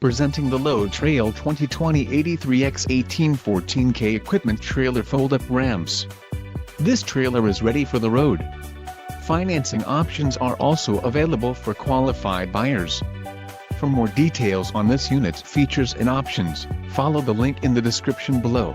Presenting the Load Trail 2020 83X18 14K equipment trailer fold-up ramps. This trailer is ready for the road. Financing options are also available for qualified buyers. For more details on this unit's features and options, follow the link in the description below.